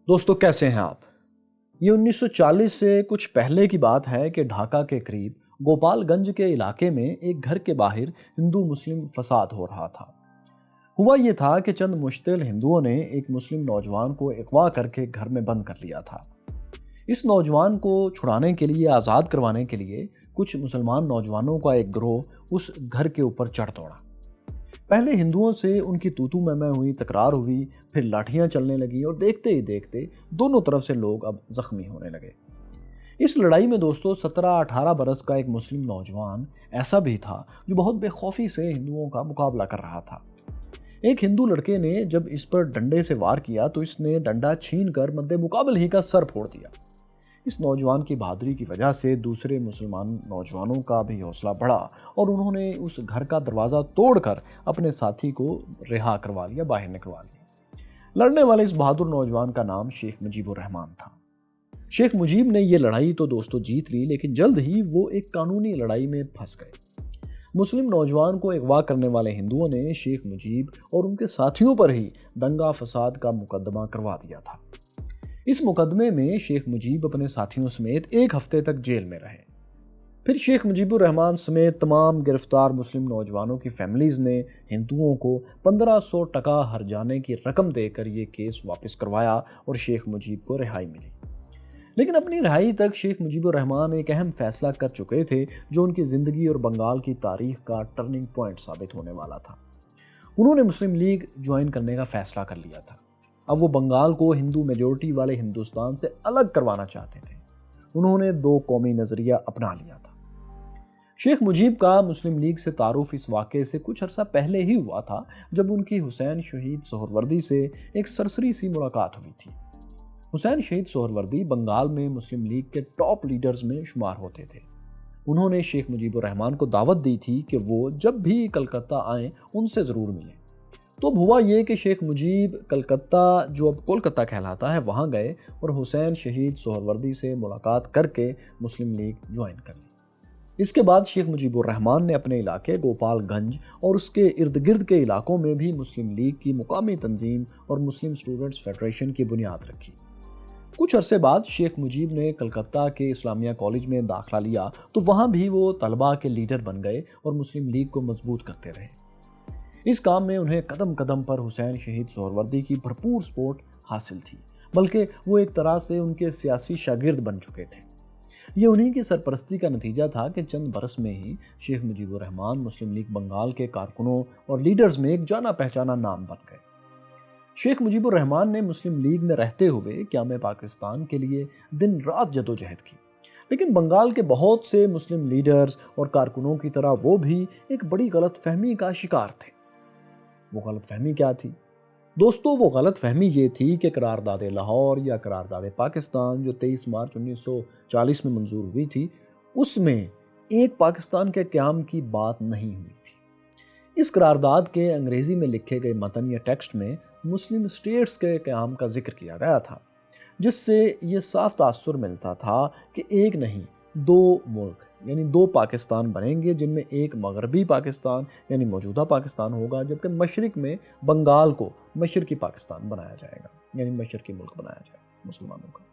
دوستو کیسے ہیں آپ؟ یہ 1940 سے کچھ پہلے کی بات ہے کہ ڈھاکہ کے قریب گوپال گنج کے علاقے میں ایک گھر کے باہر ہندو مسلم فساد ہو رہا تھا۔ ہوا یہ تھا کہ چند مشتعل ہندوؤں نے ایک مسلم نوجوان کو اغوا کر کے گھر میں بند کر لیا تھا۔ اس نوجوان کو چھڑانے کے لیے، آزاد کروانے کے لیے کچھ مسلمان نوجوانوں کا ایک گروہ اس گھر کے اوپر چڑھ دوڑا۔ پہلے ہندوؤں سے ان کی تو میں ہوئی، تکرار ہوئی، پھر لاٹھیاں چلنے لگی اور دیکھتے ہی دیکھتے دونوں طرف سے لوگ اب زخمی ہونے لگے۔ اس لڑائی میں دوستو 17-18 برس کا ایک مسلم نوجوان ایسا بھی تھا جو بہت بے خوفی سے ہندوؤں کا مقابلہ کر رہا تھا۔ ایک ہندو لڑکے نے جب اس پر ڈنڈے سے وار کیا تو اس نے ڈنڈا چھین کر مد مقابل ہی کا سر پھوڑ دیا۔ اس نوجوان کی بہادری کی وجہ سے دوسرے مسلمان نوجوانوں کا بھی حوصلہ بڑھا اور انہوں نے اس گھر کا دروازہ توڑ کر اپنے ساتھی کو رہا کروا لیا، باہر نکلوا لیا۔ لڑنے والے اس بہادر نوجوان کا نام شیخ مجیب الرحمان تھا۔ شیخ مجیب نے یہ لڑائی تو دوستو جیت لی، لیکن جلد ہی وہ ایک قانونی لڑائی میں پھنس گئے۔ مسلم نوجوان کو اغوا کرنے والے ہندوؤں نے شیخ مجیب اور ان کے ساتھیوں پر ہی دنگا فساد کا مقدمہ کروا دیا تھا۔ اس مقدمے میں شیخ مجیب اپنے ساتھیوں سمیت ایک ہفتے تک جیل میں رہے۔ پھر شیخ مجیب الرحمان سمیت تمام گرفتار مسلم نوجوانوں کی فیملیز نے ہندوؤں کو 1500 ٹکا ہرجانے کی رقم دے کر یہ کیس واپس کروایا اور شیخ مجیب کو رہائی ملی۔ لیکن اپنی رہائی تک شیخ مجیب الرحمان ایک اہم فیصلہ کر چکے تھے جو ان کی زندگی اور بنگال کی تاریخ کا ٹرننگ پوائنٹ ثابت ہونے والا تھا۔ انہوں نے مسلم لیگ جوائن کرنے کا فیصلہ کر لیا تھا۔ اب وہ بنگال کو ہندو میجورٹی والے ہندوستان سے الگ کروانا چاہتے تھے۔ انہوں نے 2 قومی نظریہ اپنا لیا تھا۔ شیخ مجیب کا مسلم لیگ سے تعارف اس واقعے سے کچھ عرصہ پہلے ہی ہوا تھا جب ان کی حسین شہید سہروردی سے ایک سرسری سی ملاقات ہوئی تھی۔ حسین شہید سہروردی بنگال میں مسلم لیگ کے ٹاپ لیڈرز میں شمار ہوتے تھے۔ انہوں نے شیخ مجیب الرحمان کو دعوت دی تھی کہ وہ جب بھی کلکتہ آئیں ان سے ضرور ملیں۔ تو اب ہوا یہ کہ شیخ مجیب کلکتہ، جو اب کولکتہ کہلاتا ہے، وہاں گئے اور حسین شہید سہروردی سے ملاقات کر کے مسلم لیگ جوائن کر لی۔ اس کے بعد شیخ مجیب الرحمان نے اپنے علاقے گوپال گنج اور اس کے ارد گرد کے علاقوں میں بھی مسلم لیگ کی مقامی تنظیم اور مسلم اسٹوڈنٹس فیڈریشن کی بنیاد رکھی۔ کچھ عرصے بعد شیخ مجیب نے کلکتہ کے اسلامیہ کالج میں داخلہ لیا تو وہاں بھی وہ طلباء کے لیڈر بن گئے اور مسلم لیگ کو مضبوط کرتے رہے۔ اس کام میں انہیں قدم قدم پر حسین شہید سہروردی کی بھرپور سپورٹ حاصل تھی، بلکہ وہ ایک طرح سے ان کے سیاسی شاگرد بن چکے تھے۔ یہ انہی کی سرپرستی کا نتیجہ تھا کہ چند برس میں ہی شیخ مجیب الرحمان مسلم لیگ بنگال کے کارکنوں اور لیڈرز میں ایک جانا پہچانا نام بن گئے۔ شیخ مجیب الرحمان نے مسلم لیگ میں رہتے ہوئے قیام پاکستان کے لیے دن رات جدوجہد کی، لیکن بنگال کے بہت سے مسلم لیڈرز اور کارکنوں کی طرح وہ بھی ایک بڑی غلط فہمی کا شکار تھے۔ وہ غلط فہمی کیا تھی؟ دوستو وہ غلط فہمی یہ تھی کہ قرارداد لاہور یا قرارداد پاکستان جو 23 مارچ 1940 میں منظور ہوئی تھی، اس میں ایک پاکستان کے قیام کی بات نہیں ہوئی تھی۔ اس قرارداد کے انگریزی میں لکھے گئے متن یا ٹیکسٹ میں مسلم اسٹیٹس کے قیام کا ذکر کیا گیا تھا، جس سے یہ صاف تاثر ملتا تھا کہ ایک نہیں 2 ملک یعنی 2 پاکستان بنیں گے، جن میں ایک مغربی پاکستان یعنی موجودہ پاکستان ہوگا، جبکہ مشرق میں بنگال کو مشرقی پاکستان بنایا جائے گا، یعنی مشرقی ملک بنایا جائے گا مسلمانوں کا۔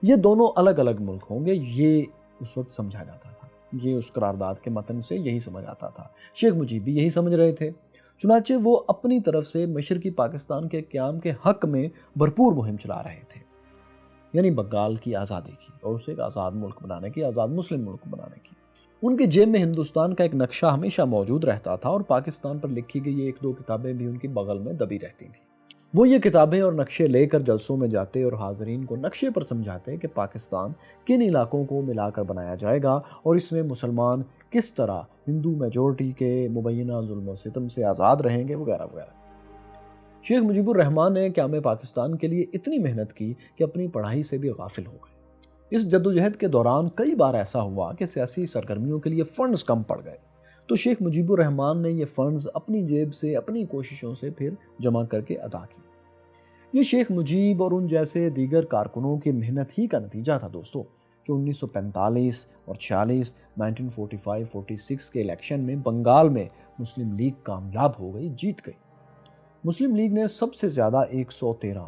یہ دونوں الگ الگ ملک ہوں گے، یہ اس وقت سمجھا جاتا تھا، یہ اس قرارداد کے متن سے یہی سمجھ آتا تھا۔ شیخ مجیب بھی یہی سمجھ رہے تھے، چنانچہ وہ اپنی طرف سے مشرقی پاکستان کے قیام کے حق میں بھرپور مہم چلا رہے تھے، یعنی بنگال کی آزادی کی اور اسے ایک آزاد ملک بنانے کی، آزاد مسلم ملک بنانے کی۔ ان کی جیب میں ہندوستان کا ایک نقشہ ہمیشہ موجود رہتا تھا اور پاکستان پر لکھی گئی 1-2 کتابیں بھی ان کی بغل میں دبی رہتی تھیں۔ وہ یہ کتابیں اور نقشے لے کر جلسوں میں جاتے اور حاضرین کو نقشے پر سمجھاتے کہ پاکستان کن علاقوں کو ملا کر بنایا جائے گا اور اس میں مسلمان کس طرح ہندو میجورٹی کے مبینہ ظلم و ستم سے آزاد رہیں گے، وغیرہ وغیرہ۔ شیخ مجیب الرحمان نے قیام پاکستان کے لیے اتنی محنت کی کہ اپنی پڑھائی سے بھی غافل ہو گئے۔ اس جدوجہد کے دوران کئی بار ایسا ہوا کہ سیاسی سرگرمیوں کے لیے فنڈز کم پڑ گئے، تو شیخ مجیب الرحمان نے یہ فنڈز اپنی جیب سے، اپنی کوششوں سے پھر جمع کر کے ادا کی۔ یہ شیخ مجیب اور ان جیسے دیگر کارکنوں کی محنت ہی کا نتیجہ تھا دوستو کہ 1945 اور 46، 1945-46 کے الیکشن میں بنگال میں مسلم لیگ کامیاب ہو گئی، جیت گئی۔ مسلم لیگ نے سب سے زیادہ 113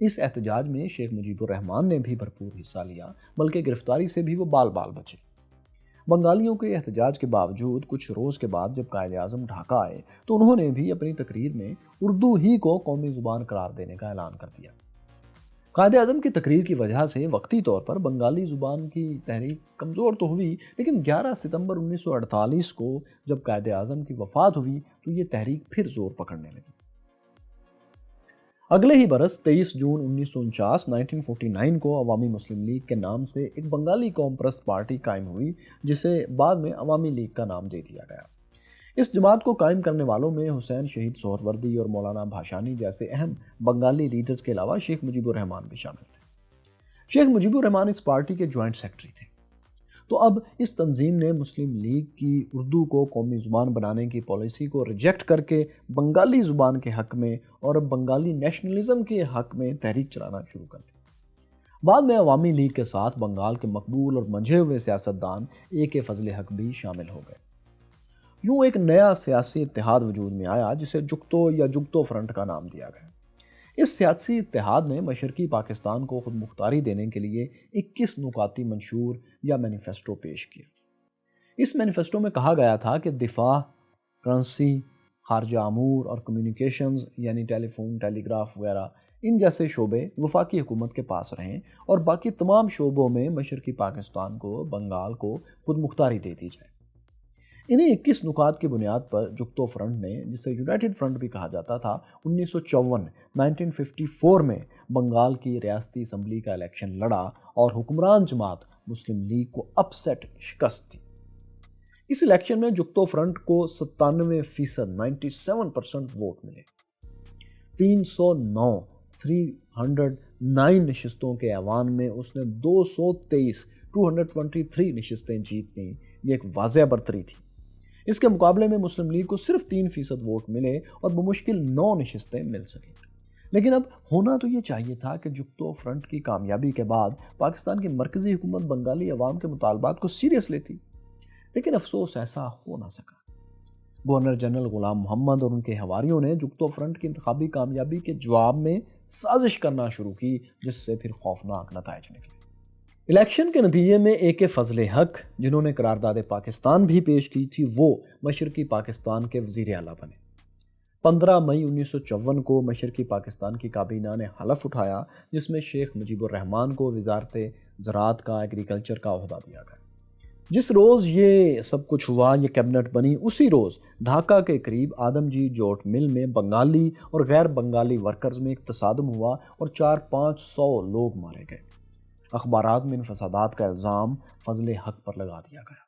اس احتجاج میں شیخ مجیب الرحمان نے بھی بھرپور حصہ لیا، بلکہ گرفتاری سے بھی وہ بال بال بچے۔ بنگالیوں کے احتجاج کے باوجود کچھ روز کے بعد جب قائد اعظم ڈھاکہ آئے تو انہوں نے بھی اپنی تقریر میں اردو ہی کو قومی زبان قرار دینے کا اعلان کر دیا۔ قائد اعظم کی تقریر کی وجہ سے وقتی طور پر بنگالی زبان کی تحریک کمزور تو ہوئی، لیکن 11 ستمبر 1948 کو جب قائد اعظم کی وفات ہوئی تو یہ تحریک پھر زور پکڑنے لگی۔ اگلے ہی برس 23 جون 1949 کو عوامی مسلم لیگ کے نام سے ایک بنگالی قوم پرست پارٹی قائم ہوئی، جسے بعد میں عوامی لیگ کا نام دے دیا گیا۔ اس جماعت کو قائم کرنے والوں میں حسین شہید سہروردی اور مولانا بھاشانی جیسے اہم بنگالی لیڈرز کے علاوہ شیخ مجیب الرحمان بھی شامل تھے۔ شیخ مجیب الرحمان اس پارٹی کے جوائنٹ سیکرٹری تھے۔ تو اب اس تنظیم نے مسلم لیگ کی اردو کو قومی زبان بنانے کی پالیسی کو ریجیکٹ کر کے بنگالی زبان کے حق میں اور بنگالی نیشنلزم کے حق میں تحریک چلانا شروع کر دی۔ بعد میں عوامی لیگ کے ساتھ بنگال کے مقبول اور منجھے ہوئے سیاستدان اے فضل حق بھی شامل ہو گئے۔ یوں ایک نیا سیاسی اتحاد وجود میں آیا جسے جگتو یا جگتو فرنٹ کا نام دیا گیا۔ اس سیاسی اتحاد نے مشرقی پاکستان کو خود مختاری دینے کے لیے 21 نکاتی منشور یا مینیفیسٹو پیش کیا۔ اس مینیفیسٹو میں کہا گیا تھا کہ دفاع، کرنسی، خارجہ امور اور کمیونیکیشنز یعنی ٹیلی فون، ٹیلی گراف وغیرہ ان جیسے شعبے وفاقی حکومت کے پاس رہیں اور باقی تمام شعبوں میں مشرقی پاکستان کو، بنگال کو خود مختاری دے دی جائے۔ انہیں 21 نکات کی بنیاد پر جگتو فرنٹ نے، جسے یونائٹڈ فرنٹ بھی کہا جاتا تھا، 1954 میں بنگال کی ریاستی اسمبلی کا الیکشن لڑا اور حکمران جماعت مسلم لیگ کو اپسیٹ شکست دی۔ اس الیکشن میں جگتو فرنٹ کو 97% ووٹ ملے۔ 309 نشستوں کے ایوان میں اس نے 223 نشستیں جیت لیں۔ یہ ایک واضح برتری تھی۔ اس کے مقابلے میں مسلم لیگ کو صرف 3% ووٹ ملے اور بمشکل 9 نشستیں مل سکیں۔ لیکن اب ہونا تو یہ چاہیے تھا کہ جگتو فرنٹ کی کامیابی کے بعد پاکستان کی مرکزی حکومت بنگالی عوام کے مطالبات کو سیریس لیتی، لیکن افسوس ایسا ہو نہ سکا۔ گورنر جنرل غلام محمد اور ان کے حواریوں نے جگتو فرنٹ کی انتخابی کامیابی کے جواب میں سازش کرنا شروع کی، جس سے پھر خوفناک نتائج نکلے۔ الیکشن کے نتیجے میں اے فضل حق، جنہوں نے قرارداد پاکستان بھی پیش کی تھی، وہ مشرقی پاکستان کے وزیر اعلیٰ بنے۔ 15 مئی 1954 کو مشرقی پاکستان کی کابینہ نے حلف اٹھایا، جس میں شیخ مجیب الرحمان کو وزارت زراعت کا، ایگریکلچر کا عہدہ دیا گیا۔ جس روز یہ سب کچھ ہوا، یہ کیبنٹ بنی، اسی روز ڈھاکہ کے قریب آدم جی جوٹ مل میں بنگالی اور غیر بنگالی ورکرز میں ایک تصادم ہوا اور 400-500 لوگ مارے گئے۔ اخبارات میں ان فسادات کا الزام فضل حق پر لگا دیا گیا۔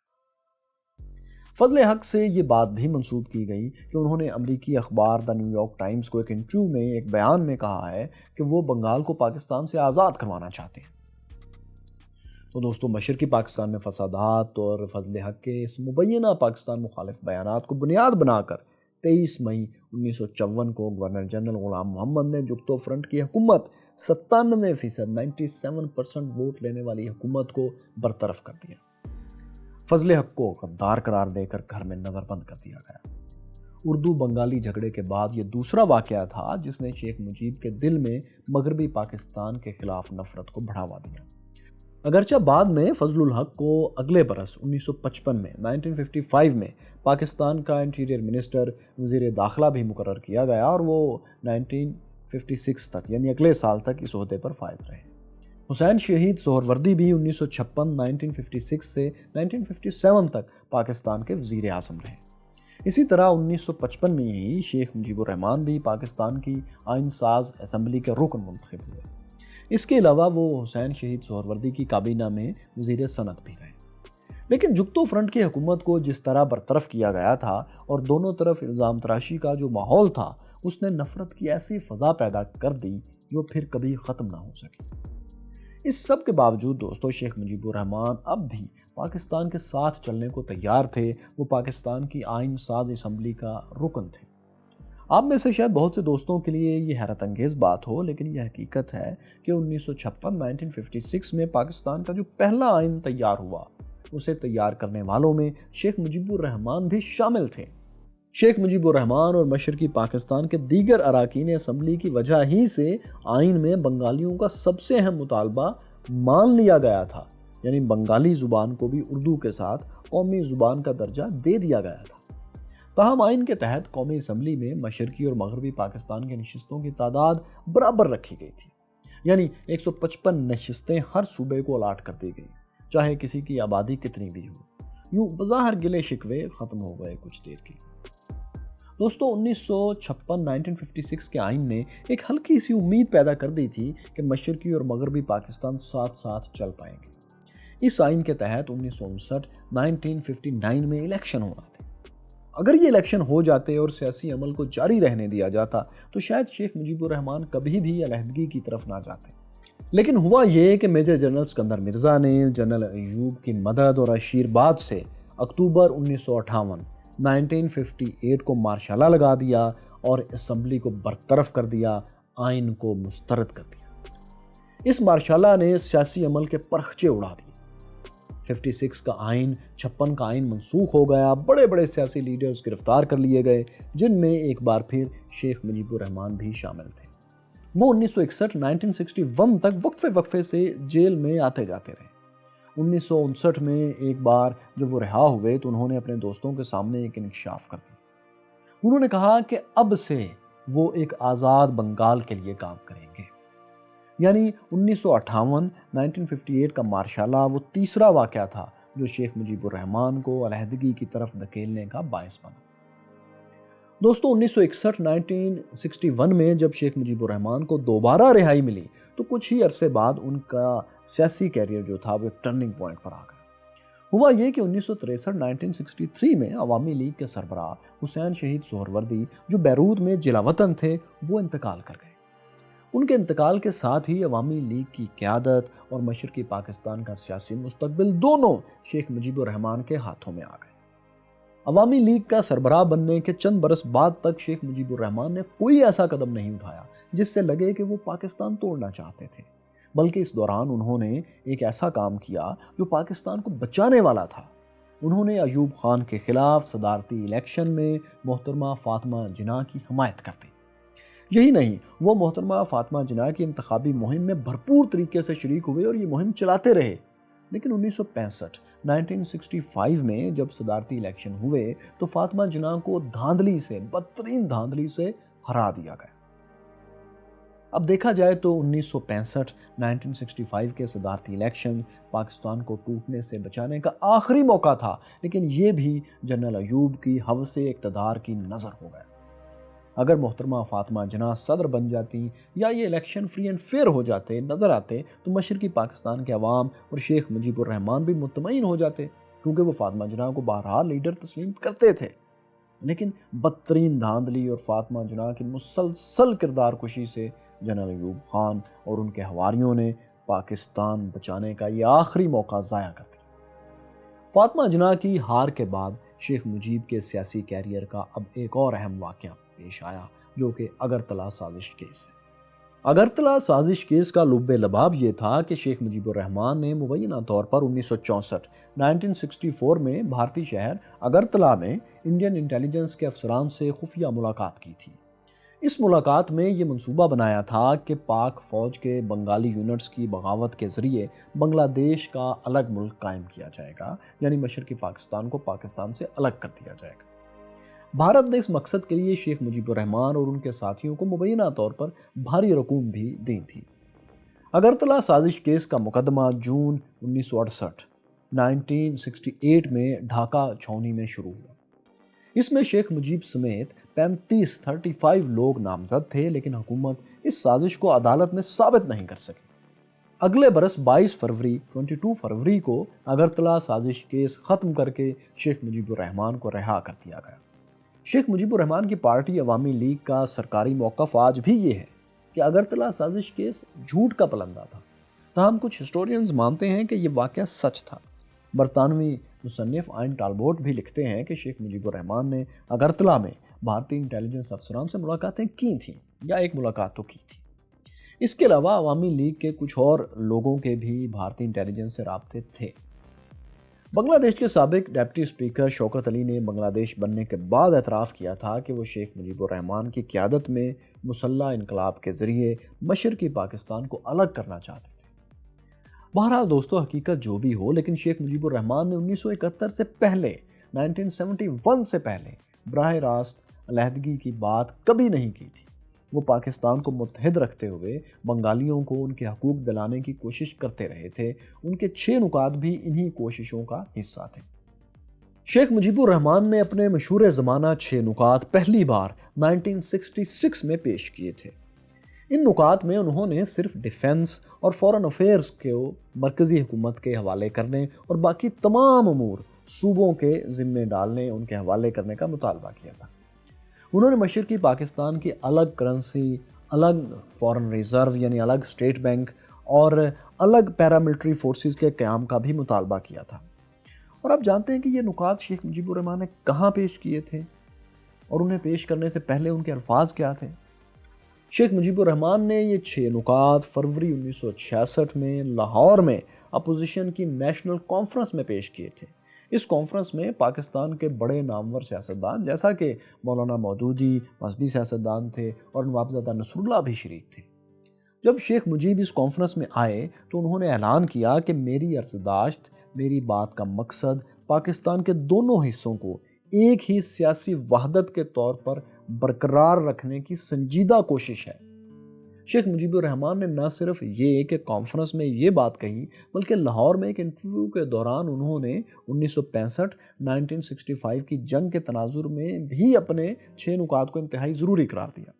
فضل حق سے یہ بات بھی منسوب کی گئی کہ انہوں نے امریکی اخبار دا نیو یارک ٹائمز کو ایک انٹرویو میں ایک بیان میں کہا ہے کہ وہ بنگال کو پاکستان سے آزاد کروانا چاہتے ہیں۔ تو دوستو، مشرقی پاکستان میں فسادات اور فضل حق کے اس مبینہ پاکستان مخالف بیانات کو بنیاد بنا کر 23 مئی 1954 کو گورنر جنرل غلام محمد نے جگتو فرنٹ کی حکومت 97% ووٹ لینے والی حکومت کو برطرف کر دیا۔ فضل حق کو غدار قرار دے کر گھر میں نظر بند کر دیا گیا۔ اردو بنگالی جھگڑے کے بعد یہ دوسرا واقعہ تھا جس نے شیخ مجیب کے دل میں مغربی پاکستان کے خلاف نفرت کو بڑھاوا دیا۔ اگرچہ بعد میں فضل الحق کو اگلے برس 1955 میں پاکستان کا انٹیریئر منسٹر، وزیر داخلہ بھی مقرر کیا گیا اور وہ 1956 تک یعنی اگلے سال تک اس عہدے پر فائز رہے۔ حسین شہید سہروردی بھی 1956 سے 1957 تک پاکستان کے وزیر اعظم رہے۔ اسی طرح 1955 میں ہی شیخ مجیب الرحمان بھی پاکستان کی آئین ساز اسمبلی کے رکن منتخب ہوئے۔ اس کے علاوہ وہ حسین شہید سہروردی کی کابینہ میں وزیر صنعت بھی رہے۔ لیکن جگتو فرنٹ کی حکومت کو جس طرح برطرف کیا گیا تھا اور دونوں طرف الزام تراشی کا جو ماحول تھا، اس نے نفرت کی ایسی فضا پیدا کر دی جو پھر کبھی ختم نہ ہو سکی۔ اس سب کے باوجود دوستو، شیخ مجیب الرحمان اب بھی پاکستان کے ساتھ چلنے کو تیار تھے۔ وہ پاکستان کی آئین ساز اسمبلی کا رکن تھے۔ آپ میں سے شاید بہت سے دوستوں کے لیے یہ حیرت انگیز بات ہو، لیکن یہ حقیقت ہے کہ 1956 میں پاکستان کا جو پہلا آئین تیار ہوا، اسے تیار کرنے والوں میں شیخ مجیب الرحمان بھی شامل تھے۔ شیخ مجیب الرحمان اور مشرقی پاکستان کے دیگر اراکین اسمبلی کی وجہ ہی سے آئین میں بنگالیوں کا سب سے اہم مطالبہ مان لیا گیا تھا، یعنی بنگالی زبان کو بھی اردو کے ساتھ قومی زبان کا درجہ دے دیا گیا تھا۔ تاہم آئین کے تحت قومی اسمبلی میں مشرقی اور مغربی پاکستان کی نشستوں کی تعداد برابر رکھی گئی تھی، یعنی 155 نشستیں ہر صوبے کو الاٹ کر دی گئی، چاہے کسی کی آبادی کتنی بھی ہو۔ یوں بظاہر گلے شکوے ختم ہو گئے کچھ دیر کے لیے۔ دوستو 1956 کے آئین نے ایک ہلکی سی امید پیدا کر دی تھی کہ مشرقی اور مغربی پاکستان ساتھ ساتھ چل پائیں گے۔ اس آئین کے تحت 1959 میں الیکشن ہونا تھے۔ اگر یہ الیکشن ہو جاتے اور سیاسی عمل کو جاری رہنے دیا جاتا تو شاید شیخ مجیب الرحمان کبھی بھی علیحدگی کی طرف نہ جاتے، لیکن ہوا یہ کہ میجر جنرل اسکندر مرزا نے جنرل ایوب کی مدد اور آشیرواد سے اکتوبر 1958 کو مارشالہ لگا دیا اور اسمبلی کو برطرف کر دیا، آئین کو مسترد کر دیا۔ اس مارشالہ نے سیاسی عمل کے پرخچے اڑا دیے۔ 56 کا آئین 56 کا آئین منسوخ ہو گیا، بڑے بڑے سیاسی لیڈرز گرفتار کر لیے گئے، جن میں ایک بار پھر شیخ مجیب الرحمان بھی شامل تھے۔ وہ 1961 تک وقفے سے جیل میں آتے جاتے رہے۔ 1959 میں ایک بار جب وہ رہا ہوئے تو انہوں نے اپنے دوستوں کے سامنے ایک انکشاف کر دیا۔ انہوں نے کہا کہ اب سے وہ ایک آزاد بنگال کے لیے کام کریں گے، یعنی 1958 کا مارشالہ وہ تیسرا واقعہ تھا جو شیخ مجیب الرحمان کو علیحدگی کی طرف دھکیلنے کا باعث بنا۔ دوستو 1961 میں جب شیخ مجیب الرحمان کو دوبارہ رہائی ملی تو کچھ ہی عرصے بعد ان کا سیاسی کیریئر جو تھا وہ ایک ٹرننگ پوائنٹ پر آ گیا۔ ہوا یہ کہ 1963 میں عوامی لیگ کے سربراہ حسین شہید سہروردی جو بیروت میں جلا وطن تھے وہ انتقال کر گئے۔ ان کے انتقال کے ساتھ ہی عوامی لیگ کی قیادت اور مشرقی پاکستان کا سیاسی مستقبل دونوں شیخ مجیب الرحمان کے ہاتھوں میں آ گئے۔ عوامی لیگ کا سربراہ بننے کے چند برس بعد تک شیخ مجیب الرحمان نے کوئی ایسا قدم نہیں اٹھایا جس سے لگے کہ وہ پاکستان توڑنا چاہتے تھے، بلکہ اس دوران انہوں نے ایک ایسا کام کیا جو پاکستان کو بچانے والا تھا۔ انہوں نے ایوب خان کے خلاف صدارتی الیکشن میں محترمہ فاطمہ جناح کی حمایت کر دی۔ یہی نہیں، وہ محترمہ فاطمہ جناح کی انتخابی مہم میں بھرپور طریقے سے شریک ہوئے اور یہ مہم چلاتے رہے۔ لیکن 1965 میں جب صدارتی الیکشن ہوئے تو فاطمہ جناح کو بدترین دھاندلی سے ہرا دیا گیا۔ اب دیکھا جائے تو 1965 کے صدارتی الیکشن پاکستان کو ٹوٹنے سے بچانے کا آخری موقع تھا، لیکن یہ بھی جنرل ایوب کی ہوس اقتدار کی نظر ہو گیا۔ اگر محترمہ فاطمہ جناح صدر بن جاتی یا یہ الیکشن فری اینڈ فیئر ہو جاتے نظر آتے تو مشرقی پاکستان کے عوام اور شیخ مجیب الرحمان بھی مطمئن ہو جاتے، کیونکہ وہ فاطمہ جناح کو بہرحال لیڈر تسلیم کرتے تھے۔ لیکن بدترین دھاندلی اور فاطمہ جناح کی مسلسل کردار کشی سے جنرل ایوب خان اور ان کے حواریوں نے پاکستان بچانے کا یہ آخری موقع ضائع کر دیا۔ فاطمہ جناح کی ہار کے بعد شیخ مجیب کے سیاسی کیریئر کا اب ایک اور اہم واقعہ پیش آیا جو کہ اگرتلا سازش کیس ہے۔ اگرتلا سازش کیس کا لب لباب یہ تھا کہ شیخ مجیب الرحمان نے مبینہ طور پر 1964 میں بھارتی شہر اگرتلا میں انڈین انٹیلیجنس کے افسران سے خفیہ ملاقات کی تھی۔ اس ملاقات میں یہ منصوبہ بنایا تھا کہ پاک فوج کے بنگالی یونٹس کی بغاوت کے ذریعے بنگلہ دیش کا الگ ملک قائم کیا جائے گا، یعنی مشرقی پاکستان کو پاکستان سے الگ کر دیا جائے گا۔ بھارت نے اس مقصد کے لیے شیخ مجیب الرحمان اور ان کے ساتھیوں کو مبینہ طور پر بھاری رقوم بھی دی تھی۔ اگرتلا سازش کیس کا مقدمہ جون 1968 میں ڈھاکہ چھاؤنی میں شروع ہوا۔ اس میں شیخ مجیب سمیت 35 لوگ نامزد تھے، لیکن حکومت اس سازش کو عدالت میں ثابت نہیں کر سکی۔ اگلے برس 22 فروری کو اگرتلا سازش کیس ختم کر کے شیخ مجیب الرحمان کو رہا کر دیا گیا۔ شیخ مجیب الرحمان کی پارٹی عوامی لیگ کا سرکاری موقف آج بھی یہ ہے کہ اگرتلا سازش کیس جھوٹ کا پلندہ تھا، تاہم کچھ ہسٹورینز مانتے ہیں کہ یہ واقعہ سچ تھا۔ برطانوی مصنف آئن ٹالبوٹ بھی لکھتے ہیں کہ شیخ مجیب الرحمان نے اگرتلا میں بھارتی انٹیلیجنس افسران سے ملاقاتیں کی تھیں یا ایک ملاقات تو کی تھی۔ اس کے علاوہ عوامی لیگ کے کچھ اور لوگوں کے بھی بھارتی انٹیلیجنس سے رابطے تھے۔ بنگلہ دیش کے سابق ڈپٹی اسپیکر شوکت علی نے بنگلہ دیش بننے کے بعد اعتراف کیا تھا کہ وہ شیخ مجیب الرحمان کی قیادت میں مسلح انقلاب کے ذریعے مشرقی پاکستان کو الگ کرنا چاہتے تھے۔ بہرحال دوستو، حقیقت جو بھی ہو، لیکن شیخ مجیب الرحمان نے 1971 سے پہلے 1971 سے پہلے براہ راست علیحدگی کی بات کبھی نہیں کی تھی۔ وہ پاکستان کو متحد رکھتے ہوئے بنگالیوں کو ان کے حقوق دلانے کی کوشش کرتے رہے تھے۔ ان کے 6 نکات بھی انہی کوششوں کا حصہ تھے۔ شیخ مجیب الرحمان نے اپنے مشہور زمانہ 6 نکات پہلی بار 1966 میں پیش کیے تھے۔ ان نکات میں انہوں نے صرف ڈیفنس اور فورن افیئرز کو مرکزی حکومت کے حوالے کرنے اور باقی تمام امور صوبوں کے ذمے ڈالنے، ان کے حوالے کرنے کا مطالبہ کیا تھا۔ انہوں نے مشرقی پاکستان کی الگ کرنسی، الگ فورن ریزرو یعنی الگ اسٹیٹ بینک اور الگ پیراملٹری فورسز کے قیام کا بھی مطالبہ کیا تھا۔ اور آپ جانتے ہیں کہ یہ نکات شیخ مجیب الرحمان نے کہاں پیش کیے تھے اور انہیں پیش کرنے سے پہلے ان کے الفاظ کیا تھے؟ شیخ مجیب الرحمان نے یہ 6 نکات فروری 1966 میں لاہور میں اپوزیشن کی نیشنل کانفرنس میں پیش کیے تھے۔ اس کانفرنس میں پاکستان کے بڑے نامور سیاستدان جیسا کہ مولانا مودودی مذہبی سیاستدان تھے اور نوابزادہ نصر اللہ بھی شریک تھے۔ جب شیخ مجیب اس کانفرنس میں آئے تو انہوں نے اعلان کیا کہ میری عرضداشت، میری بات کا مقصد پاکستان کے دونوں حصوں کو ایک ہی سیاسی وحدت کے طور پر برقرار رکھنے کی سنجیدہ کوشش ہے۔ شیخ مجیب الرحمان نے نہ صرف یہ کہ کانفرنس میں یہ بات کہی، بلکہ لاہور میں ایک انٹرویو کے دوران انہوں نے 1965-1965 کی جنگ کے تناظر میں بھی اپنے 6 نکات کو انتہائی ضروری قرار دیا۔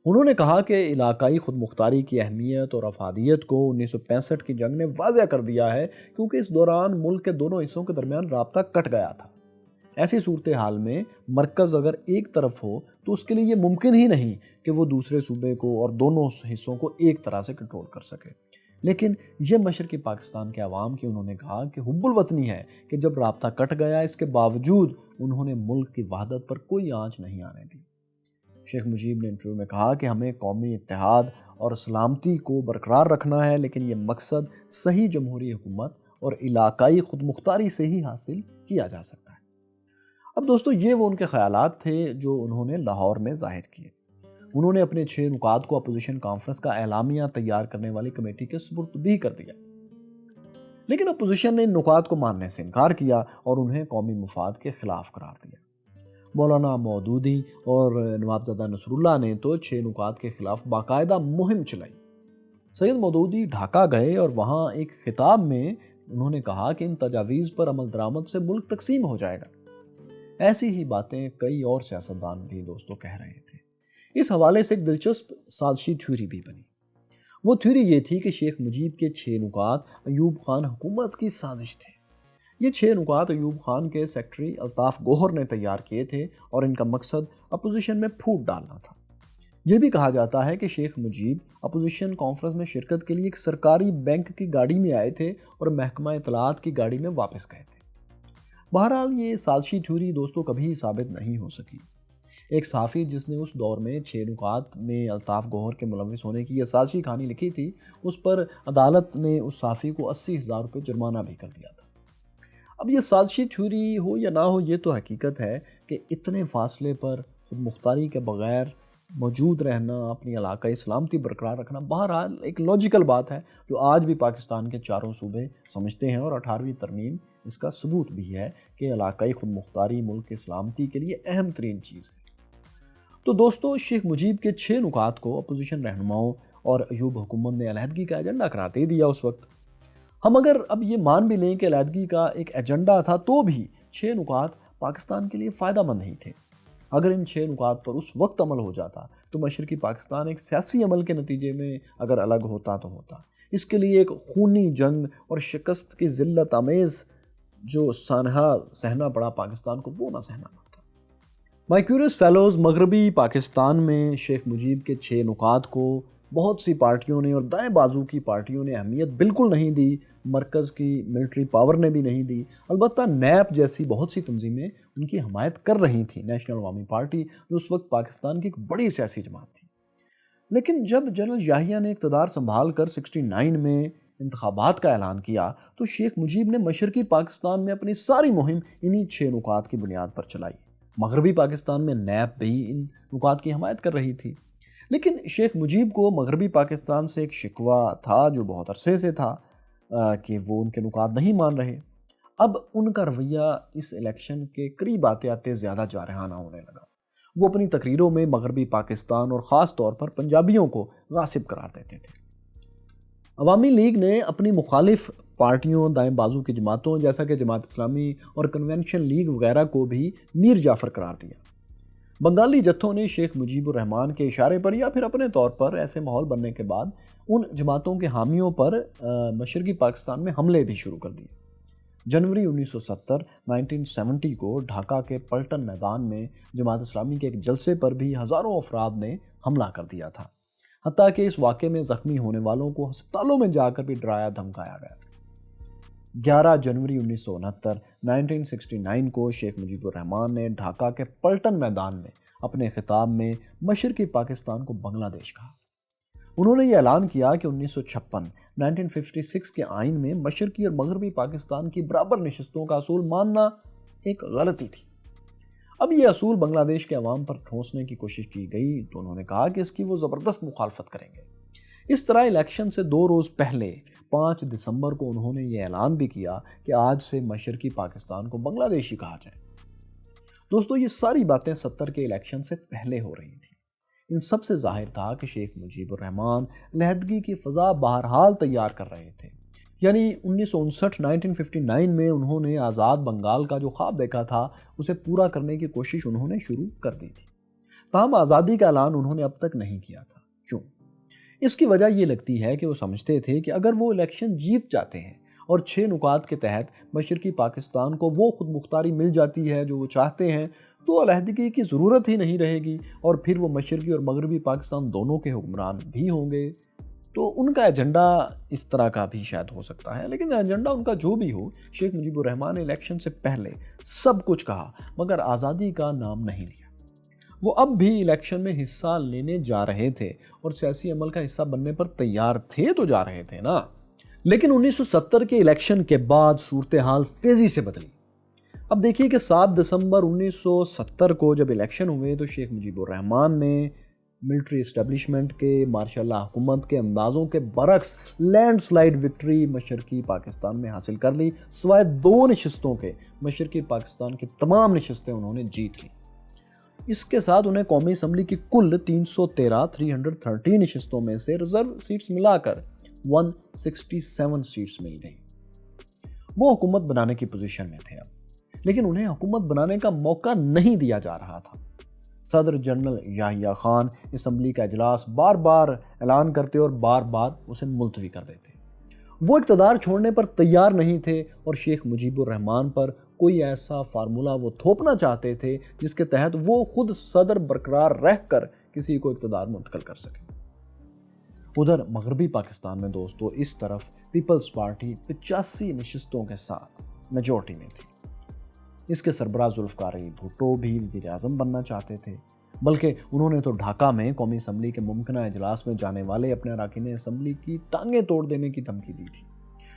انہوں نے کہا کہ علاقائی خود مختاری کی اہمیت اور افادیت کو 1965 کی جنگ نے واضح کر دیا ہے، کیونکہ اس دوران ملک کے دونوں حصوں کے درمیان رابطہ کٹ گیا تھا۔ ایسی صورتحال میں مرکز اگر ایک طرف ہو تو اس کے لیے یہ ممکن ہی نہیں کہ وہ دوسرے صوبے کو اور دونوں حصوں کو ایک طرح سے کنٹرول کر سکے۔ لیکن یہ مشرقی پاکستان کے عوام کی انہوں نے کہا کہ حب الوطنی ہے کہ جب رابطہ کٹ گیا، اس کے باوجود انہوں نے ملک کی وحدت پر کوئی آنچ نہیں آنے دی۔ شیخ مجیب نے انٹرویو میں کہا کہ ہمیں قومی اتحاد اور سلامتی کو برقرار رکھنا ہے، لیکن یہ مقصد صحیح جمہوری حکومت اور علاقائی خود مختاری سے ہی حاصل کیا جا سکتا ہے۔ اب دوستو، یہ وہ ان کے خیالات تھے جو انہوں نے لاہور میں ظاہر کیے۔ انہوں نے اپنے 6 نکات کو اپوزیشن کانفرنس کا اعلامیہ تیار کرنے والی کمیٹی کے سپرد بھی کر دیا، لیکن اپوزیشن نے ان نکات کو ماننے سے انکار کیا اور انہیں قومی مفاد کے خلاف قرار دیا۔ مولانا مودودی اور نوابزادہ نصر اللہ نے تو 6 نکات کے خلاف باقاعدہ مہم چلائی۔ سید مودودی ڈھاکہ گئے اور وہاں ایک خطاب میں انہوں نے کہا کہ ان تجاویز پر عمل درآمد سے ملک تقسیم ہو جائے گا۔ ایسی ہی باتیں کئی اور سیاستدان بھی دوستوں کہہ رہے تھے۔ اس حوالے سے ایک دلچسپ سازشی تھیوری بھی بنی۔ وہ تھیوری یہ تھی کہ شیخ مجیب کے 6 نکات ایوب خان حکومت کی سازش تھے۔ یہ 6 نکات ایوب خان کے سیکرٹری الطاف گوہر نے تیار کیے تھے اور ان کا مقصد اپوزیشن میں پھوٹ ڈالنا تھا۔ یہ بھی کہا جاتا ہے کہ شیخ مجیب اپوزیشن کانفرنس میں شرکت کے لیے ایک سرکاری بینک کی گاڑی میں آئے تھے اور محکمہ اطلاعات کی گاڑی میں واپس گئے تھے۔ بہرحال یہ سازشی تھیوری دوستوں کبھی ثابت نہیں ہو سکی۔ ایک صحافی جس نے اس دور میں 6 نکات میں الطاف گوہر کے ملوث ہونے کی یہ سازشی کہانی لکھی تھی، اس پر عدالت نے اس صحافی کو 80,000 روپے جرمانہ بھی کر دیا تھا۔ اب یہ سازشی تھیوری ہو یا نہ ہو، یہ تو حقیقت ہے کہ اتنے فاصلے پر خود مختاری کے بغیر موجود رہنا، اپنی علاقائی سلامتی برقرار رکھنا، بہرحال ایک لاجیکل بات ہے جو آج بھی پاکستان کے چاروں صوبے سمجھتے ہیں، اور 18ویں ترمیم اس کا ثبوت بھی ہے کہ علاقائی خود مختاری ملک کی سلامتی کے لیے اہم ترین چیز ہے۔ تو دوستو، شیخ مجیب کے 6 نکات کو اپوزیشن رہنماؤں اور ایوب حکومت نے علیحدگی کا ایجنڈا قرار دے دیا اس وقت۔ ہم اگر اب یہ مان بھی لیں کہ علیحدگی کا ایک ایجنڈا تھا، تو بھی 6 نکات پاکستان کے لیے فائدہ مند نہیں تھے۔ اگر ان 6 نکات پر اس وقت عمل ہو جاتا تو مشرقی پاکستان ایک سیاسی عمل کے نتیجے میں اگر الگ ہوتا تو ہوتا۔ اس کے لیے ایک خونی جنگ اور شکست کی ذلت آمیز جو سانحہ سہنا پڑا پاکستان کو، وہ نہ سہنا پڑتا۔ مائی کیوریس فیلوز، مغربی پاکستان میں شیخ مجیب کے 6 نکات کو بہت سی پارٹیوں نے اور دائیں بازو کی پارٹیوں نے اہمیت بالکل نہیں دی، مرکز کی ملٹری پاور نے بھی نہیں دی۔ البتہ نیب جیسی بہت سی تنظیمیں ان کی حمایت کر رہی تھیں، نیشنل عوامی پارٹی جو اس وقت پاکستان کی ایک بڑی سیاسی جماعت تھی۔ لیکن جب جنرل یاہیہ نے اقتدار سنبھال کر 69 میں انتخابات کا اعلان کیا تو شیخ مجیب نے مشرقی پاکستان میں اپنی ساری مہم انہی 6 نکات کی بنیاد پر چلائی۔ مغربی پاکستان میں نیب بھی ان نکات کی حمایت کر رہی تھی، لیکن شیخ مجیب کو مغربی پاکستان سے ایک شکوہ تھا جو بہت عرصے سے تھا کہ وہ ان کے نکات نہیں مان رہے۔ اب ان کا رویہ اس الیکشن کے قریب آتے آتے زیادہ جارحانہ ہونے لگا۔ وہ اپنی تقریروں میں مغربی پاکستان اور خاص طور پر پنجابیوں کو غاصب قرار دیتے تھے۔ عوامی لیگ نے اپنی مخالف پارٹیوں، دائیں بازو کی جماعتوں جیسا کہ جماعت اسلامی اور کنونشن لیگ وغیرہ کو بھی میر جعفر قرار دیا۔ بنگالی جتھوں نے شیخ مجیب الرحمان کے اشارے پر یا پھر اپنے طور پر ایسے ماحول بننے کے بعد ان جماعتوں کے حامیوں پر مشرقی پاکستان میں حملے بھی شروع کر دیے۔ جنوری 1970 کو ڈھاکہ کے پلٹن میدان میں جماعت اسلامی کے ایک جلسے پر بھی ہزاروں افراد نے حملہ کر دیا تھا، حتیٰ کہ اس واقعے میں زخمی ہونے والوں کو ہسپتالوں میں جا کر بھی ڈرایا دھمکایا گیا۔ 11 جنوری 1969 کو شیخ مجیب الرحمان نے ڈھاکہ کے پلٹن میدان میں اپنے خطاب میں مشرقی پاکستان کو بنگلہ دیش کہا۔ انہوں نے یہ اعلان کیا کہ 1956 کے آئین میں مشرقی اور مغربی پاکستان کی برابر نشستوں کا اصول ماننا ایک غلطی تھی۔ اب یہ اصول بنگلہ دیش کے عوام پر ٹھونسنے کی کوشش کی گئی تو انہوں نے کہا کہ اس کی وہ زبردست مخالفت کریں گے۔ اس طرح الیکشن سے 2 روز پہلے 5 دسمبر کو انہوں نے یہ اعلان بھی کیا کہ آج سے مشرقی پاکستان کو بنگلہ دیش ہی کہا جائے۔ دوستو، یہ ساری باتیں 70 کے الیکشن سے پہلے ہو رہی تھیں۔ ان سب سے ظاہر تھا کہ شیخ مجیب الرحمان علیحدگی کی فضا بہرحال تیار کر رہے تھے۔ یعنی 1959 میں انہوں نے آزاد بنگال کا جو خواب دیکھا تھا اسے پورا کرنے کی کوشش انہوں نے شروع کر دی تھی، تاہم آزادی کا اعلان انہوں نے اب تک نہیں کیا تھا۔ کیوں؟ اس کی وجہ یہ لگتی ہے کہ وہ سمجھتے تھے کہ اگر وہ الیکشن جیت جاتے ہیں اور 6 نکات کے تحت مشرقی پاکستان کو وہ خود مختاری مل جاتی ہے جو وہ چاہتے ہیں تو علیحدگی کی ضرورت ہی نہیں رہے گی، اور پھر وہ مشرقی اور مغربی پاکستان دونوں کے حکمران بھی ہوں گے۔ تو ان کا ایجنڈا اس طرح کا بھی شاید ہو سکتا ہے، لیکن ایجنڈا ان کا جو بھی ہو، شیخ مجیب الرحمان نے الیکشن سے پہلے سب کچھ کہا مگر آزادی کا نام نہیں لیا۔ وہ اب بھی الیکشن میں حصہ لینے جا رہے تھے اور سیاسی عمل کا حصہ بننے پر تیار تھے تو جا رہے تھے نا۔ لیکن 1970 کے الیکشن کے بعد صورتحال تیزی سے بدلی۔ اب دیکھیے کہ 7 دسمبر 1970 کو جب الیکشن ہوئے تو شیخ مجیب الرحمان نے ملٹری اسٹیبلشمنٹ کے مارشاء اللہ حکومت کے اندازوں کے برعکس لینڈ سلائیڈ وکٹری مشرقی پاکستان میں حاصل کر لی۔ سوائے 2 نشستوں کے مشرقی پاکستان کی تمام نشستیں انہوں نے جیت لی۔ اس کے ساتھ انہیں قومی اسمبلی کی کل 313 نشستوں میں سے ریزرو سیٹس ملا کر 167 سیٹس مل گئی۔ وہ حکومت بنانے کی پوزیشن میں تھے اب، لیکن انہیں حکومت بنانے کا موقع نہیں دیا جا رہا تھا۔ صدر جنرل یحییٰ خان اسمبلی کا اجلاس بار بار اعلان کرتے اور بار بار اسے ملتوی کر دیتے۔ وہ اقتدار چھوڑنے پر تیار نہیں تھے اور شیخ مجیب الرحمان پر کوئی ایسا فارمولہ وہ تھوپنا چاہتے تھے جس کے تحت وہ خود صدر برقرار رہ کر کسی کو اقتدار منتقل کر سکیں۔ ادھر مغربی پاکستان میں دوستو اس طرف پیپلز پارٹی 85 نشستوں کے ساتھ میجورٹی میں تھی۔ اس کے سربراہ ذوالفقار علی بھٹو بھی وزیر اعظم بننا چاہتے تھے، بلکہ انہوں نے تو ڈھاکہ میں قومی اسمبلی کے ممکنہ اجلاس میں جانے والے اپنے اراکین اسمبلی کی ٹانگیں توڑ دینے کی دھمکی دی تھی۔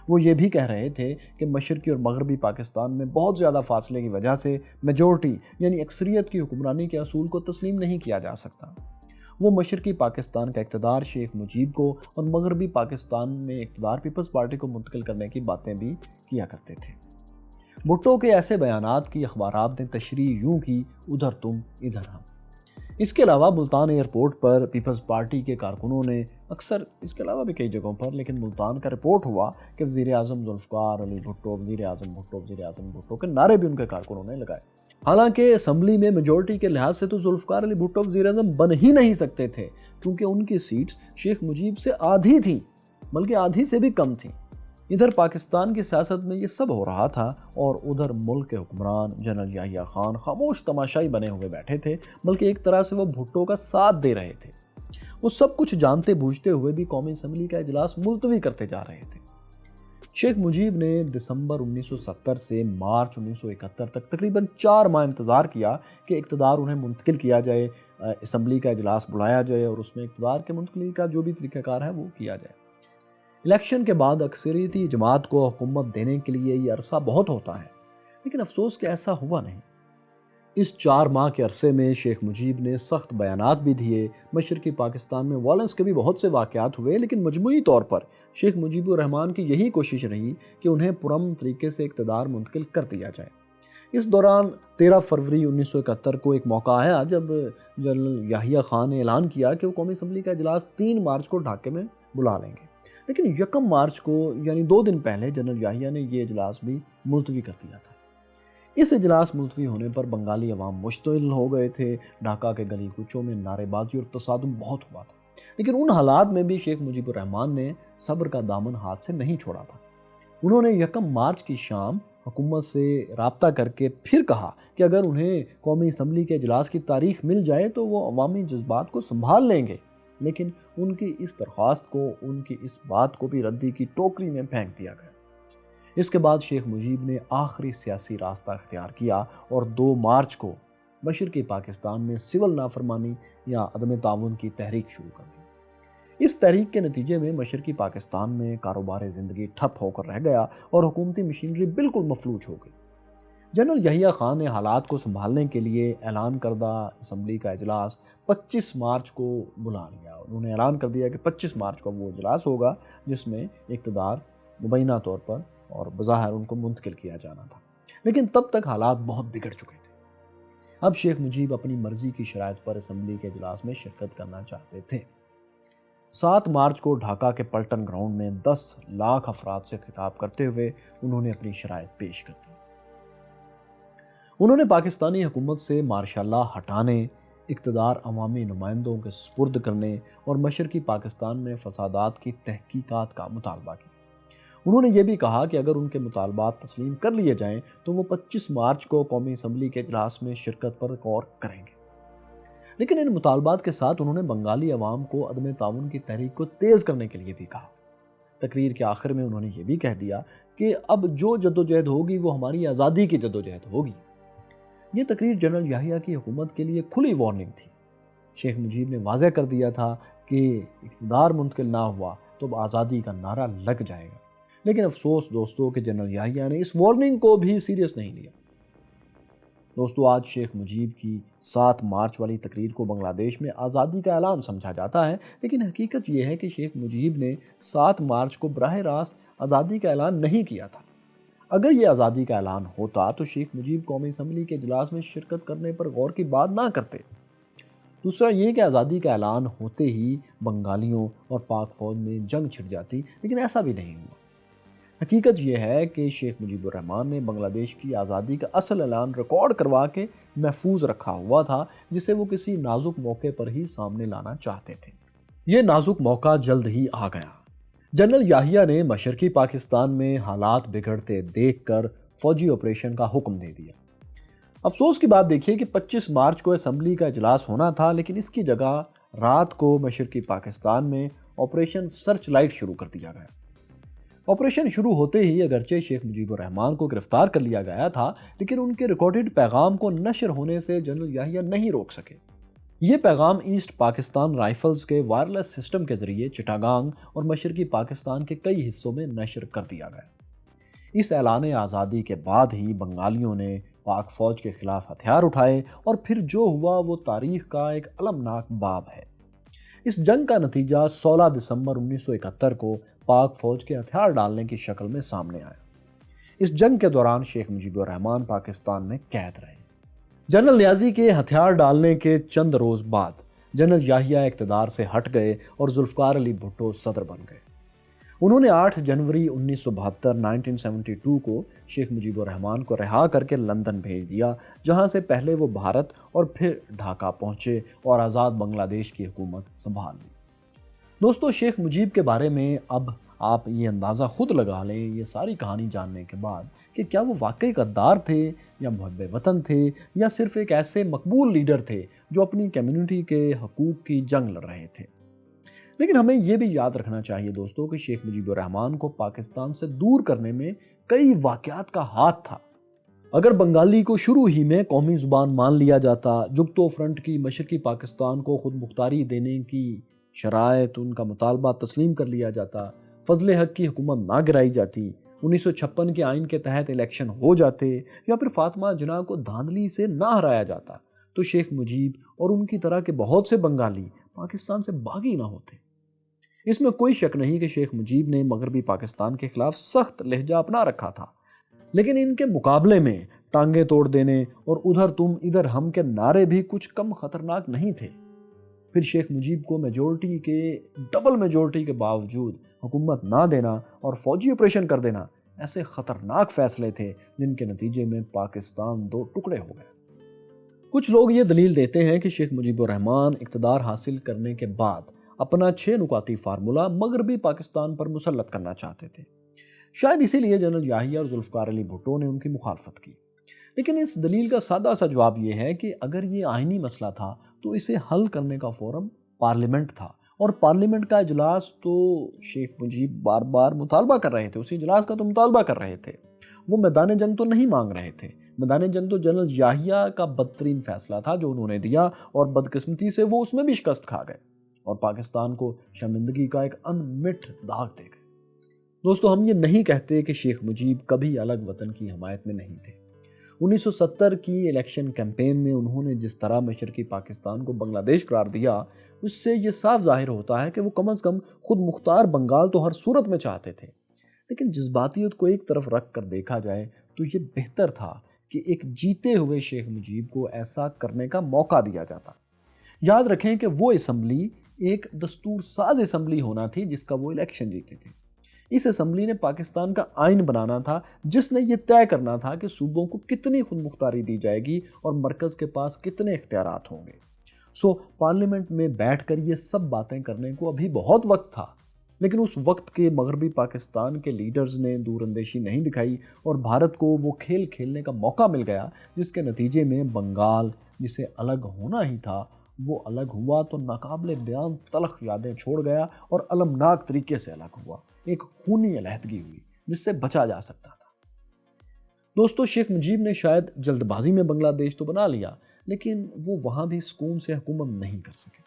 وہ یہ بھی کہہ رہے تھے کہ مشرقی اور مغربی پاکستان میں بہت زیادہ فاصلے کی وجہ سے میجورٹی یعنی اکثریت کی حکمرانی کے اصول کو تسلیم نہیں کیا جا سکتا۔ وہ مشرقی پاکستان کا اقتدار شیخ مجیب کو اور مغربی پاکستان میں اقتدار پیپلز پارٹی کو منتقل کرنے کی باتیں بھی کیا کرتے تھے۔ بھٹو کے ایسے بیانات کی اخبارات نے تشریح یوں کی، ادھر تم ادھر ہم۔ اس کے علاوہ ملتان ایئرپورٹ پر پیپلز پارٹی کے کارکنوں نے اکثر، اس کے علاوہ بھی کئی جگہوں پر، لیکن ملتان کا رپورٹ ہوا کہ وزیر اعظم ذوالفقار علی بھٹو، وزیر اعظم بھٹو، وزیر اعظم بھٹو کے نعرے بھی ان کے کارکنوں نے لگائے۔ حالانکہ اسمبلی میں میجورٹی کے لحاظ سے تو ذوالفقار علی بھٹو وزیر اعظم بن ہی نہیں سکتے تھے، کیونکہ ان کی سیٹس شیخ مجیب سے آدھی تھیں، بلکہ آدھی سے بھی کم تھیں۔ ادھر پاکستان کی سیاست میں یہ سب ہو رہا تھا اور ادھر ملک کے حکمران جنرل یحییٰ خان خاموش تماشائی بنے ہوئے بیٹھے تھے، بلکہ ایک طرح سے وہ بھٹو کا ساتھ دے رہے تھے۔ وہ سب کچھ جانتے بوجھتے ہوئے بھی قومی اسمبلی کا اجلاس ملتوی کرتے جا رہے تھے۔ شیخ مجیب نے دسمبر 1970 سے مارچ 1971 تک تقریباً 4 ماہ انتظار کیا کہ اقتدار انہیں منتقل کیا جائے، اسمبلی کا اجلاس بلایا جائے اور اس میں اقتدار کے منتقلی کا جو بھی طریقہ کار ہے وہ کیا جائے۔ الیکشن کے بعد اکثریتی جماعت کو حکومت دینے کے لیے یہ عرصہ بہت ہوتا ہے، لیکن افسوس کہ ایسا ہوا نہیں۔ اس 4 ماہ کے عرصے میں شیخ مجیب نے سخت بیانات بھی دیے، مشرقی پاکستان میں وائلنس کے بھی بہت سے واقعات ہوئے، لیکن مجموعی طور پر شیخ مجیب الرحمان کی یہی کوشش رہی کہ انہیں پرامن طریقے سے اقتدار منتقل کر دیا جائے۔ اس دوران 13 فروری 1971 کو ایک موقع آیا جب جنرل یحییٰ خان نے اعلان کیا کہ وہ قومی اسمبلی کا اجلاس 3 مارچ کو ڈھاکے میں بلا لیں گے، لیکن 1 مارچ کو یعنی 2 دن پہلے جنرل یحییٰ نے یہ اجلاس بھی ملتوی کر دیا تھا۔ اس اجلاس ملتوی ہونے پر بنگالی عوام مشتعل ہو گئے تھے، ڈھاکہ کے گلی کوچوں میں نعرے بازی اور تصادم بہت ہوا تھا، لیکن ان حالات میں بھی شیخ مجیب الرحمان نے صبر کا دامن ہاتھ سے نہیں چھوڑا تھا۔ انہوں نے 1 مارچ کی شام حکومت سے رابطہ کر کے پھر کہا کہ اگر انہیں قومی اسمبلی کے اجلاس کی تاریخ مل جائے تو وہ عوامی جذبات کو سنبھال لیں گے، لیکن ان کی اس درخواست کو، ان کی اس بات کو بھی ردی کی ٹوکری میں پھینک دیا گیا۔ اس کے بعد شیخ مجیب نے آخری سیاسی راستہ اختیار کیا اور 2 مارچ کو مشرقی پاکستان میں سول نافرمانی یا عدم تعاون کی تحریک شروع کر دی۔ اس تحریک کے نتیجے میں مشرقی پاکستان میں کاروبار زندگی ٹھپ ہو کر رہ گیا اور حکومتی مشینری بالکل مفلوج ہو گئی۔ جنرل یحییٰ خان نے حالات کو سنبھالنے کے لیے اعلان کردہ اسمبلی کا اجلاس 25 مارچ کو بلا لیا۔ انہوں نے اعلان کر دیا کہ 25 مارچ کو وہ اجلاس ہوگا جس میں اقتدار مبینہ طور پر اور بظاہر ان کو منتقل کیا جانا تھا، لیکن تب تک حالات بہت بگڑ چکے تھے۔ اب شیخ مجیب اپنی مرضی کی شرائط پر اسمبلی کے اجلاس میں شرکت کرنا چاہتے تھے۔ 7 مارچ کو ڈھاکہ کے پلٹن گراؤنڈ میں 10 لاکھ افراد سے خطاب کرتے ہوئے انہوں نے اپنی شرائط پیش کر دی۔ انہوں نے پاکستانی حکومت سے مارشاء اللہ ہٹانے، اقتدار عوامی نمائندوں کے سپرد کرنے اور مشرقی پاکستان میں فسادات کی تحقیقات کا مطالبہ کیا۔ انہوں نے یہ بھی کہا کہ اگر ان کے مطالبات تسلیم کر لیے جائیں تو وہ 25 مارچ کو قومی اسمبلی کے اجلاس میں شرکت پر غور کریں گے، لیکن ان مطالبات کے ساتھ انہوں نے بنگالی عوام کو عدم تعاون کی تحریک کو تیز کرنے کے لیے بھی کہا۔ تقریر کے آخر میں انہوں نے یہ بھی کہہ دیا کہ اب جو جدوجہد ہوگی وہ ہماری آزادی کی جدوجہد ہوگی۔ یہ تقریر جنرل یحییٰ کی حکومت کے لیے کھلی وارننگ تھی۔ شیخ مجیب نے واضح کر دیا تھا کہ اقتدار منتقل نہ ہوا تو اب آزادی کا نعرہ لگ جائے گا، لیکن افسوس دوستو کہ جنرل یحییٰ نے اس وارننگ کو بھی سیریس نہیں لیا۔ دوستو، آج شیخ مجیب کی 7 مارچ والی تقریر کو بنگلہ دیش میں آزادی کا اعلان سمجھا جاتا ہے، لیکن حقیقت یہ ہے کہ شیخ مجیب نے 7 مارچ کو براہ راست آزادی کا اعلان نہیں کیا تھا۔ اگر یہ آزادی کا اعلان ہوتا تو شیخ مجیب قومی اسمبلی کے اجلاس میں شرکت کرنے پر غور کی بات نہ کرتے۔ دوسرا یہ کہ آزادی کا اعلان ہوتے ہی بنگالیوں اور پاک فوج میں جنگ چھڑ جاتی، لیکن ایسا بھی نہیں ہوا۔ حقیقت یہ ہے کہ شیخ مجیب الرحمان نے بنگلہ دیش کی آزادی کا اصل اعلان ریکارڈ کروا کے محفوظ رکھا ہوا تھا، جسے وہ کسی نازک موقع پر ہی سامنے لانا چاہتے تھے۔ یہ نازک موقع جلد ہی آ گیا۔ جنرل یحییٰ نے مشرقی پاکستان میں حالات بگڑتے دیکھ کر فوجی آپریشن کا حکم دے دیا۔ افسوس کی بات دیکھیے کہ 25 مارچ کو اسمبلی کا اجلاس ہونا تھا، لیکن اس کی جگہ رات کو مشرقی پاکستان میں آپریشن سرچ لائٹ شروع کر دیا گیا۔ آپریشن شروع ہوتے ہی اگرچہ شیخ مجیب الرحمان کو گرفتار کر لیا گیا تھا، لیکن ان کے ریکارڈڈ پیغام کو نشر ہونے سے جنرل یحییٰ نہیں روک سکے۔ یہ پیغام ایسٹ پاکستان رائفلز کے وائرلیس سسٹم کے ذریعے چٹاگانگ اور مشرقی پاکستان کے کئی حصوں میں نشر کر دیا گیا۔ اس اعلان آزادی کے بعد ہی بنگالیوں نے پاک فوج کے خلاف ہتھیار اٹھائے اور پھر جو ہوا وہ تاریخ کا ایک المناک باب ہے۔ اس جنگ کا نتیجہ 16 دسمبر 1971 کو پاک فوج کے ہتھیار ڈالنے کی شکل میں سامنے آیا۔ اس جنگ کے دوران شیخ مجیب الرحمان پاکستان میں قید رہے۔ جنرل نیازی کے ہتھیار ڈالنے کے چند روز بعد جنرل یحییٰ اقتدار سے ہٹ گئے اور ذوالفقار علی بھٹو صدر بن گئے۔ انہوں نے 8 جنوری 1972 کو شیخ مجیب الرحمان کو رہا کر کے لندن بھیج دیا، جہاں سے پہلے وہ بھارت اور پھر ڈھاکہ پہنچے اور آزاد بنگلہ دیش کی حکومت سنبھال لی۔ دوستو، شیخ مجیب کے بارے میں اب آپ یہ اندازہ خود لگا لیں یہ ساری کہانی جاننے کے بعد کہ کیا وہ واقعی غدار تھے یا محب وطن تھے یا صرف ایک ایسے مقبول لیڈر تھے جو اپنی کمیونٹی کے حقوق کی جنگ لڑ رہے تھے۔ لیکن ہمیں یہ بھی یاد رکھنا چاہیے دوستو کہ شیخ مجیب الرحمان کو پاکستان سے دور کرنے میں کئی واقعات کا ہاتھ تھا۔ اگر بنگالی کو شروع ہی میں قومی زبان مان لیا جاتا، جگتو فرنٹ کی مشرقی پاکستان کو خود مختاری دینے کی شرائط، ان کا مطالبہ تسلیم کر لیا جاتا، فضل حق کی حکومت نہ گرائی جاتی، 1956 کے آئین کے تحت الیکشن ہو جاتے، یا پھر فاطمہ جناح کو دھاندلی سے نہ ہرایا جاتا، تو شیخ مجیب اور ان کی طرح کے بہت سے بنگالی پاکستان سے باغی نہ ہوتے۔ اس میں کوئی شک نہیں کہ شیخ مجیب نے مغربی پاکستان کے خلاف سخت لہجہ اپنا رکھا تھا، لیکن ان کے مقابلے میں ٹانگیں توڑ دینے اور ادھر تم ادھر ہم کے نعرے بھی کچھ کم خطرناک نہیں تھے۔ پھر شیخ مجیب کو میجورٹی کے ڈبل میجورٹی کے باوجود حکومت نہ دینا اور فوجی آپریشن کر دینا ایسے خطرناک فیصلے تھے جن کے نتیجے میں پاکستان دو ٹکڑے ہو گئے۔ کچھ لوگ یہ دلیل دیتے ہیں کہ شیخ مجیب الرحمن اقتدار حاصل کرنے کے بعد اپنا 6 نکاتی فارمولہ مغربی پاکستان پر مسلط کرنا چاہتے تھے۔ شاید اسی لیے جنرل یاہیا اور ذوالفقار علی بھٹو نے ان کی مخالفت کی، لیکن اس دلیل کا سادہ سا جواب یہ ہے کہ اگر یہ آئینی مسئلہ تھا تو اسے حل کرنے کا فورم پارلیمنٹ تھا، اور پارلیمنٹ کا اجلاس تو شیخ مجیب بار بار مطالبہ کر رہے تھے، اسی اجلاس کا تو مطالبہ کر رہے تھے۔ وہ میدان جنگ تو نہیں مانگ رہے تھے، میدان جنگ تو جنرل یاہیا کا بدترین فیصلہ تھا جو انہوں نے دیا، اور بدقسمتی سے وہ اس میں بھی شکست کھا گئے اور پاکستان کو شرمندگی کا ایک انمٹ داغ دے گئے۔ دوستو، ہم یہ نہیں کہتے کہ شیخ مجیب کبھی الگ وطن کی حمایت میں نہیں تھے۔ 1970 کی الیکشن کیمپین میں انہوں نے جس طرح مشرقی پاکستان کو بنگلہ دیش قرار دیا، اس سے یہ صاف ظاہر ہوتا ہے کہ وہ کم از کم خود مختار بنگال تو ہر صورت میں چاہتے تھے۔ لیکن جذباتیت کو ایک طرف رکھ کر دیکھا جائے تو یہ بہتر تھا کہ ایک جیتے ہوئے شیخ مجیب کو ایسا کرنے کا موقع دیا جاتا۔ یاد رکھیں کہ وہ اسمبلی ایک دستور ساز اسمبلی ہونا تھی جس کا وہ الیکشن جیتے تھے۔ اس اسمبلی نے پاکستان کا آئین بنانا تھا جس نے یہ طے کرنا تھا کہ صوبوں کو کتنی خود مختاری دی جائے گی اور مرکز کے پاس کتنے اختیارات ہوں گے۔ پارلیمنٹ میں بیٹھ کر یہ سب باتیں کرنے کو ابھی بہت وقت تھا، لیکن اس وقت کے مغربی پاکستان کے لیڈرز نے دور اندیشی نہیں دکھائی اور بھارت کو وہ کھیل کھیلنے کا موقع مل گیا جس کے نتیجے میں بنگال جسے الگ ہونا ہی تھا وہ الگ ہوا تو ناقابل بیان تلخ یادیں چھوڑ گیا اور المناک طریقے سے الگ ہوا۔ ایک خونی علیحدگی ہوئی جس سے بچا جا سکتا تھا۔ دوستو، شیخ مجیب نے شاید جلد بازی میں بنگلہ دیش تو بنا لیا، لیکن وہ وہاں بھی سکون سے حکومت نہیں کر سکے۔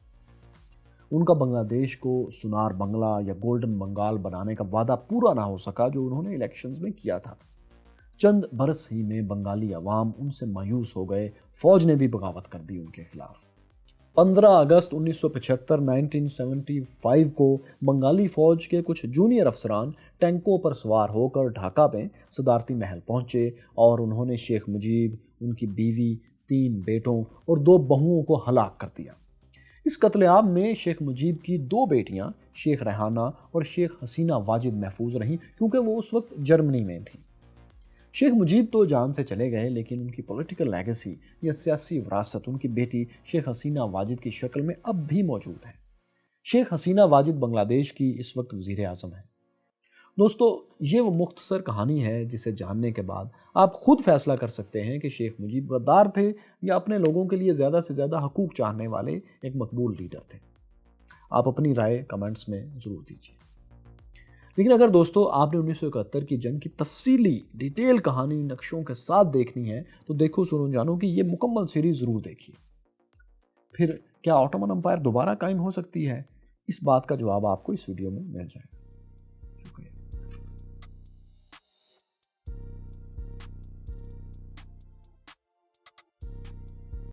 ان کا بنگلہ دیش کو سنار بنگلہ یا گولڈن بنگال بنانے کا وعدہ پورا نہ ہو سکا جو انہوں نے الیکشنز میں کیا تھا۔ چند برس ہی میں بنگالی عوام ان سے مایوس ہو گئے، فوج نے بھی بغاوت کر دی ان کے خلاف۔ 15 اگست 1975 کو بنگالی فوج کے کچھ جونیئر افسران ٹینکوں پر سوار ہو کر ڈھاکہ میں صدارتی محل پہنچے اور انہوں نے شیخ مجیب، ان کی بیوی، 3 بیٹوں اور 2 بہوؤں کو ہلاک کر دیا۔ اس قتل عام میں شیخ مجیب کی 2 بیٹیاں شیخ ریحانہ اور شیخ حسینہ واجد محفوظ رہیں کیونکہ وہ اس وقت جرمنی میں تھیں۔ شیخ مجیب تو جان سے چلے گئے، لیکن ان کی پولیٹیکل لیگیسی یا سیاسی وراثت ان کی بیٹی شیخ حسینہ واجد کی شکل میں اب بھی موجود ہے۔ شیخ حسینہ واجد بنگلہ دیش کی اس وقت وزیر اعظم ہے۔ دوستو، یہ وہ مختصر کہانی ہے جسے جاننے کے بعد آپ خود فیصلہ کر سکتے ہیں کہ شیخ مجیب غدار تھے یا اپنے لوگوں کے لیے زیادہ سے زیادہ حقوق چاہنے والے ایک مقبول لیڈر تھے۔ آپ اپنی رائے کمنٹس میں ضرور دیجیے۔ لیکن اگر دوستو آپ نے 1971 کی جنگ کی تفصیلی ڈیٹیل کہانی نقشوں کے ساتھ دیکھنی ہے تو دیکھو سنو جانو کہ یہ مکمل سیریز ضرور دیکھیے۔ پھر کیا آٹومن امپائر دوبارہ قائم ہو سکتی ہے؟ اس بات کا جواب آپ کو اس ویڈیو میں مل جائے گا۔